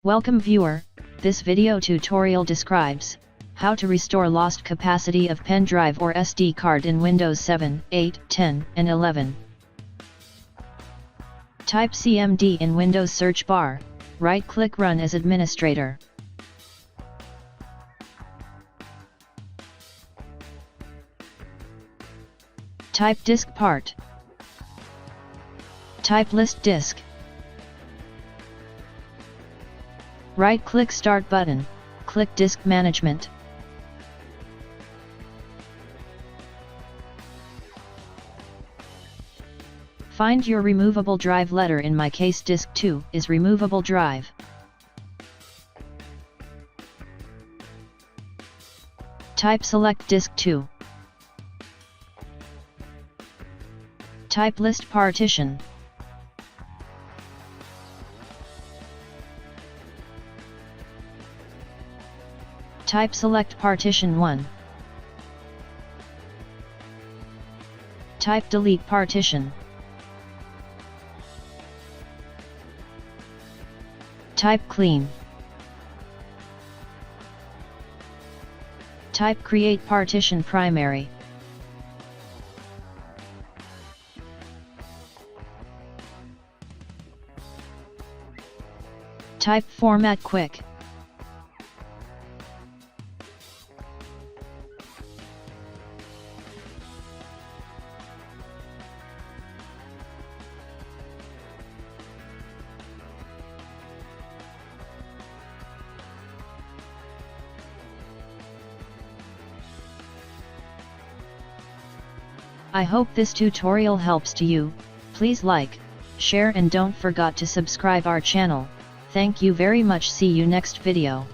Welcome viewer, this video tutorial describes how to restore lost capacity of pen drive or SD card in Windows 7, 8, 10, and 11. Type CMD in Windows search bar, right-click Run as administrator. Type Diskpart. Type List Disk. Right-click Start button, click Disk Management. Find your removable drive letter. In my case Disk 2 is removable drive. Type Select Disk 2. Type List Partition. Type Select Partition 1. Type Delete Partition. Type Clean. Type Create Partition Primary. Type Format Quick. I hope this tutorial helps to you. Please like, share and don't forget to subscribe our channel. Thank you very much. See you next video.